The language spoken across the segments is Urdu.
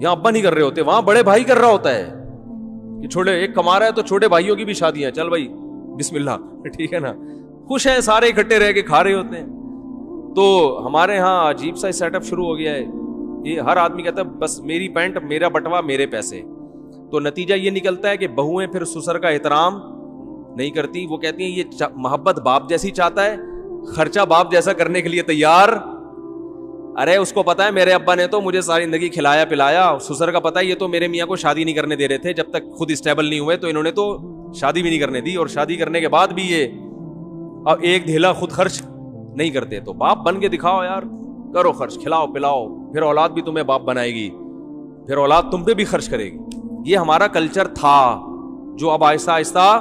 یہاں ابا نہیں کر رہے ہوتے, وہاں بڑے بھائی کر رہا ہوتا ہے کہ چھوٹے ایک کما رہا ہے تو چھوٹے بھائیوں کی بھی شادیاں, چل بھائی بسم اللہ, ٹھیک ہے نا, خوش ہیں سارے اکٹھے رہ کے کھا رہے ہوتے ہیں. تو ہمارے ہاں عجیب سا سیٹ اپ شروع ہو گیا ہے, یہ ہر آدمی کہتا ہے بس میری پینٹ میرا بٹوا میرے پیسے. تو نتیجہ یہ نکلتا ہے کہ بہویں پھر سسر کا احترام نہیں کرتی, وہ کہتی ہیں یہ محبت باپ جیسی چاہتا ہے, خرچہ باپ جیسا کرنے کے لیے تیار. ارے اس کو پتا ہے میرے ابا نے تو مجھے ساری زندگی کھلایا پلایا, سسر کا پتا ہے یہ تو میرے میاں کو شادی نہیں کرنے دے رہے تھے جب تک خود اسٹیبل نہیں ہوئے, تو انہوں نے تو شادی بھی نہیں کرنے دی, اور شادی کرنے کے بعد بھی یہ اب ایک دھیلا خود خرچ نہیں کرتے. تو باپ بن کے دکھاؤ یار, کرو خرچ, کھلاؤ پلاؤ, پھر اولاد بھی تمہیں باپ بنائے گی, پھر اولاد تم پہ بھی خرچ کرے گی. یہ ہمارا کلچر تھا جو اب آہستہ آہستہ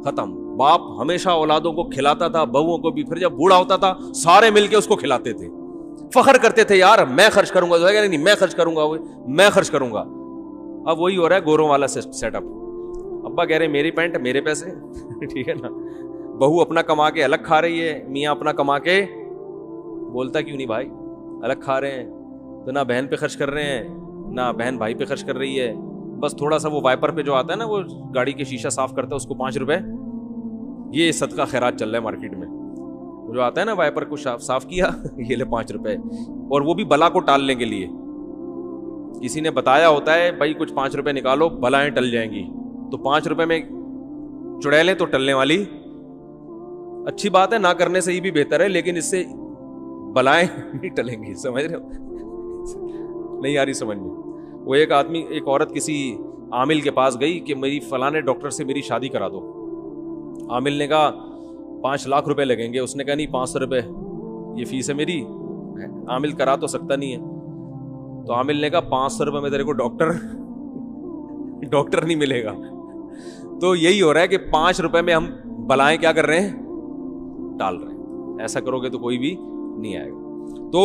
ختم. باپ ہمیشہ اولادوں کو کھلاتا تھا, بہوؤں کو بھی, پھر جب بوڑھا ہوتا تھا سارے مل کے اس کو کھلاتے تھے, فخر کرتے تھے یار میں خرچ کروں گا, نہیں میں خرچ کروں گا, میں خرچ کروں گا. اب وہی ہو رہا ہے گوروں والا سیٹ اپ. ابا کہہ رہے میری پینٹ میرے پیسے, ٹھیک ہے نا, بہو اپنا کما کے الگ کھا رہی ہے, میاں اپنا کما کے, بولتا کیوں نہیں بھائی الگ کھا رہے ہیں, تو نہ بہن پہ خرچ کر رہے ہیں نہ بہن بھائی پہ خرچ کر رہی ہے, بس تھوڑا سا وہ وائپر پہ جو آتا ہے نا, وہ گاڑی کے شیشہ صاف کرتا ہے اس کو 5 روپے, یہ صدقہ خیرات چل رہا ہے مارکیٹ میں, جو آتا ہے نا وائپر کو صاف کیا, یہ لے 5 روپے, اور وہ بھی بلا کو ٹالنے کے لیے. کسی نے بتایا ہوتا ہے بھائی کچھ 5 روپے نکالو بلائیں ٹل جائیں گی, تو 5 روپے میں چڑیلیں تو ٹلنے والی اچھی بات ہے, نہ کرنے سے ہی بھی بہتر ہے, لیکن اس سے بلائیں نہیں ٹلیں گی. سمجھ رہے ہو, نہیں آ رہی سمجھ میں. وہ ایک عورت کسی عامل کے پاس گئی کہ میری فلانے ڈاکٹر سے میری شادی کرا دو. عامل نے کہا 5 لاکھ روپے لگیں گے. اس نے کہا نہیں 500 روپے یہ فیس ہے میری, عامل کرا تو سکتا نہیں ہے. تو عامل نے کہا 500 روپے میں تیرے کو ڈاکٹر نہیں ملے گا. تو یہی ہو رہا ہے کہ 5 روپے میں ہم بلائیں کیا کر رہے ہیں, ٹال رہے ہیں. ایسا کرو گے تو کوئی بھی نہیں آئے گا. تو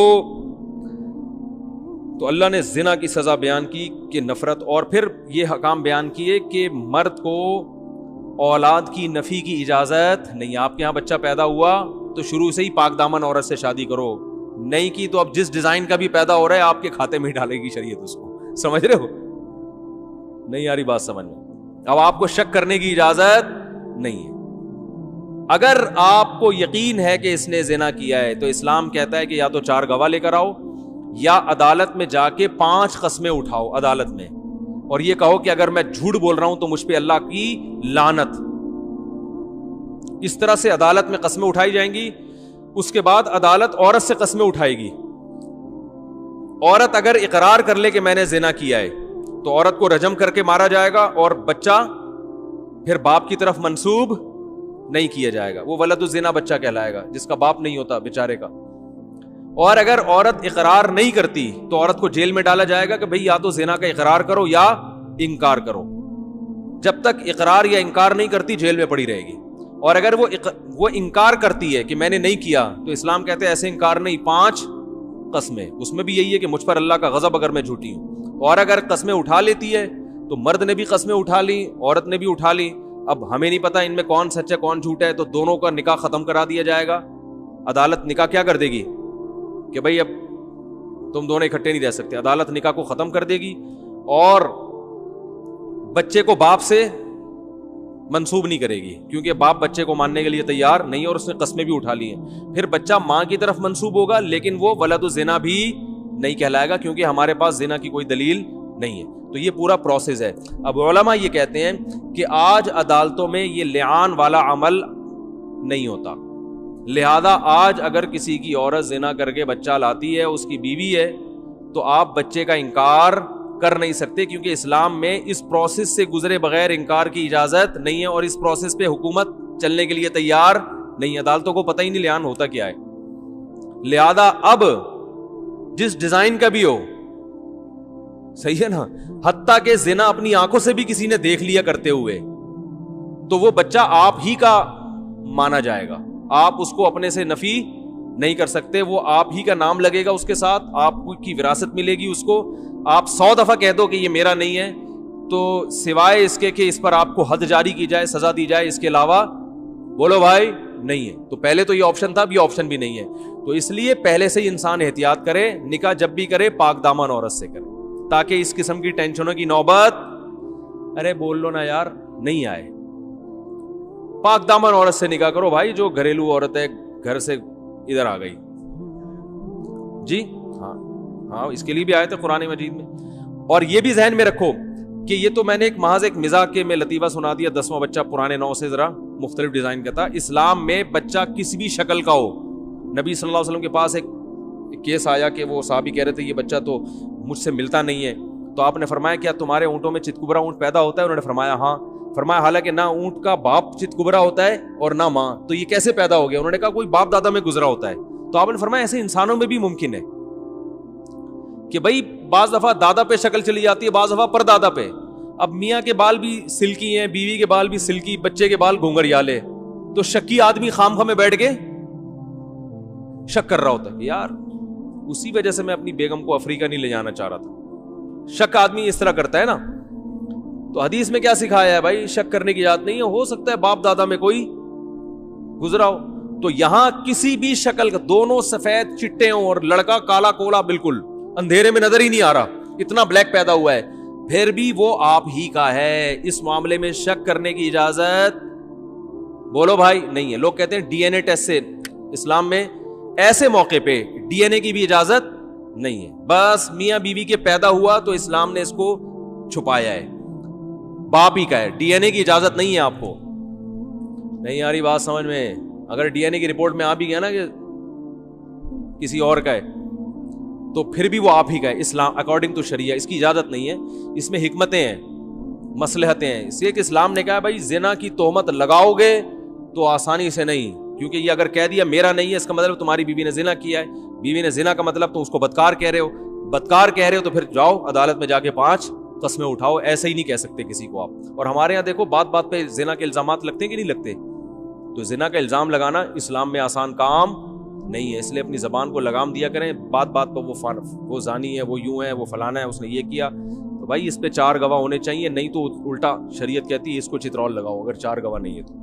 اللہ نے زنا کی سزا بیان کی کہ نفرت, اور پھر یہ حکام بیان کیے کہ مرد کو اولاد کی نفی کی اجازت نہیں. آپ کے یہاں بچہ پیدا ہوا تو شروع سے ہی پاک دامن عورت سے شادی کرو, نہیں کی تو اب جس ڈیزائن کا بھی پیدا ہو رہا ہے آپ کے کھاتے میں ہی ڈالے گی شریعت اس کو. سمجھ رہے ہو, نہیں آ رہی بات سمجھ میں. اب آپ کو شک کرنے کی اجازت نہیں ہے. اگر آپ کو یقین ہے کہ اس نے زنا کیا ہے تو اسلام کہتا ہے کہ یا تو 4 گواہ لے کر آؤ, یا عدالت میں جا کے 5 قسمیں اٹھاؤ عدالت میں, اور یہ کہو کہ اگر میں جھوٹ بول رہا ہوں تو مجھ پہ اللہ کی لعنت. اس طرح سے عدالت میں قسمیں اٹھائی جائیں گی. اس کے بعد عدالت عورت سے قسمیں اٹھائے گی. عورت اگر اقرار کر لے کہ میں نے زنا کیا ہے تو عورت کو رجم کر کے مارا جائے گا, اور بچہ پھر باپ کی طرف منسوب نہیں کیا جائے گا. وہ ولد الزنا بچہ کہلائے گا جس کا باپ نہیں ہوتا بیچارے کا. اور اگر عورت اقرار نہیں کرتی تو عورت کو جیل میں ڈالا جائے گا کہ بھئی یا تو زنا کا اقرار کرو یا انکار کرو. جب تک اقرار یا انکار نہیں کرتی جیل میں پڑی رہے گی. اور اگر وہ انکار کرتی ہے کہ میں نے نہیں کیا تو اسلام کہتے ہیں ایسے انکار نہیں, 5 قسمیں. اس میں بھی یہی ہے کہ مجھ پر اللہ کا غضب اگر میں جھوٹی ہوں. اور اگر قسمیں اٹھا لیتی ہے تو مرد نے بھی قسمیں اٹھا لی, عورت نے بھی اٹھا لی. اب ہمیں نہیں پتا ان میں کون سچ ہے کون جھوٹا ہے, تو دونوں کا نکاح ختم کرا دیا جائے گا. عدالت نکاح کیا کر دے گی کہ بھئی اب تم دونوں اکٹھے نہیں رہ سکتے. عدالت نکاح کو ختم کر دے گی, اور بچے کو باپ سے منسوب نہیں کرے گی, کیونکہ باپ بچے کو ماننے کے لیے تیار نہیں, اور اس نے قسمیں بھی اٹھا لی ہیں. پھر بچہ ماں کی طرف منسوب ہوگا, لیکن وہ ولد الزنا بھی نہیں کہلائے گا, کیونکہ ہمارے پاس زنا کی کوئی دلیل نہیں ہے. تو یہ پورا پروسیس ہے. اب علماء یہ کہتے ہیں کہ آج عدالتوں میں یہ لعان والا عمل نہیں ہوتا, لہذا آج اگر کسی کی عورت زنا کر کے بچہ لاتی ہے, اس کی بیوی ہے, تو آپ بچے کا انکار کر نہیں سکتے, کیونکہ اسلام میں اس پروسیس سے گزرے بغیر انکار کی اجازت نہیں ہے, اور اس پروسیس پہ حکومت چلنے کے لیے تیار نہیں. عدالتوں کو پتہ ہی نہیں لعان ہوتا کیا ہے. لہذا اب جس ڈیزائن کا بھی ہو, صحیح ہے نا, حتیٰ کہ زنا اپنی آنکھوں سے بھی کسی نے دیکھ لیا کرتے ہوئے, تو وہ بچہ آپ ہی کا مانا جائے گا. آپ اس کو اپنے سے نفی نہیں کر سکتے, وہ آپ ہی کا نام لگے گا اس کے ساتھ, آپ کی وراثت ملے گی اس کو. آپ 100 دفعہ کہہ دو کہ یہ میرا نہیں ہے, تو سوائے اس کے کہ اس پر آپ کو حد جاری کی جائے, سزا دی جائے, اس کے علاوہ بولو بھائی نہیں ہے. تو پہلے تو یہ آپشن تھا, اب یہ آپشن بھی نہیں ہے. تو اس لیے پہلے سے ہی انسان احتیاط کرے, نکاح جب بھی کرے پاک دامن عورت سے کرے. تاکہ اس قسم کی ٹینشنوں کی نوبت ارے بول لو نا یار نہیں آئے. پاک دامن عورت سے نکاح کرو بھائی, جو گھریلو عورت ہے گھر سے ادھر آ گئی جی. ہاں اس کے لیے بھی آئے تھے قرآن مجید میں. اور یہ بھی ذہن میں رکھو کہ یہ تو میں نے محض ایک مزاح کے میں لطیفہ سنا دیا, 10واں بچہ پرانے 9 سے ذرا مختلف ڈیزائن کا تھا. اسلام میں بچہ کسی بھی شکل کا ہو. نبی صلی اللہ علیہ وسلم کے پاس ایک کیس آیا کہ وہ صحابی کہہ رہے تھے یہ بچہ تو مجھ سے ملتا نہیں ہے, تو آپ نے فرمایا کیا تمہارے اونٹوں میں چتکبرا اونٹ پیدا ہوتا ہے؟ انہوں نے فرمایا ہاں. فرمایا حالانکہ نہ اونٹ کا باپ چتکبرا ہوتا ہے اور نہ ماں, تو یہ کیسے پیدا ہو گیا؟ انہوں نے کہا کوئی باپ دادا میں گزرا ہوتا ہے. تو آپ نے فرمایا ایسے انسانوں میں بھی ممکن ہے کہ بھائی بعض دفعہ دادا پہ شکل چلی جاتی ہے, بعض دفعہ پر دادا پہ. اب میاں کے بال بھی سلکی ہیں, بیوی کے بال بھی سلکی, بچے کے بال گھونگھریالے, تو شکی آدمی خام خامے بیٹھ کے شک کر رہا ہوتا ہے یار اسی وجہ سے میں اپنی بیگم کو افریقہ نہیں لے جانا چاہ رہا تھا. شک آدمی اس طرح کرتا ہے نا. تو حدیث میں کیا سکھایا ہے بھائی؟ شک کرنے کی اجازت نہیں ہے, ہو سکتا ہے باپ دادا میں کوئی گزرا ہو. تو یہاں کسی بھی شکل کا, دونوں سفید چٹے ہوں اور لڑکا کالا کولا بالکل اندھیرے میں نظر ہی نہیں آ رہا, اتنا بلیک پیدا ہوا ہے, پھر بھی وہ آپ ہی کا ہے. اس معاملے میں شک کرنے کی اجازت بولو بھائی نہیں ہے. لوگ کہتے ہیں ڈی این اے ٹیسٹ سے, اسلام میں ایسے موقع پہ ڈی این اے کی بھی اجازت نہیں ہے. بس میاں بیوی کے پیدا ہوا تو اسلام نے اس کو چھپایا ہے, باپ ہی کا ہے, ڈی این اے کی اجازت نہیں ہے. آپ کو نہیں آ رہی بات سمجھ میں؟ اگر ڈی این اے کی رپورٹ میں آ بھی گیا نا کہ کسی اور کا ہے تو پھر بھی وہ آپ ہی کا ہے. اسلام اکارڈنگ ٹو شریعہ اس کی اجازت نہیں ہے. اس میں حکمتیں ہیں, مصلحتیں ہیں. اس لیے کہ اسلام نے کہا بھائی زنا کی تہمت لگاؤ گے تو آسانی سے نہیں, کیونکہ یہ اگر کہہ دیا میرا نہیں ہے اس کا مطلب تمہاری بیوی نے زنا کیا ہے. بیوی نے زنا کا مطلب تم اس کو بدکار کہہ رہے ہو, بدکار کہہ رہے ہو تو پھر جاؤ عدالت میں جا کے 5 قسمیں اٹھاؤ. ایسے ہی نہیں کہہ سکتے کسی کو آپ. اور ہمارے یہاں دیکھو بات بات پہ زنا کے الزامات لگتے ہیں کہ نہیں لگتے؟ تو زنا کا الزام لگانا اسلام میں آسان کام نہیں ہے, اس لیے اپنی زبان کو لگام دیا کریں. بات بات پہ وہ زانی ہے, وہ یوں ہے, وہ فلانا ہے, اس نے یہ کیا, تو بھائی اس پہ 4 گواہ ہونے چاہیے, نہیں تو الٹا شریعت کہتی ہے اس کو چترول لگاؤ اگر 4 گواہ نہیں ہے تو.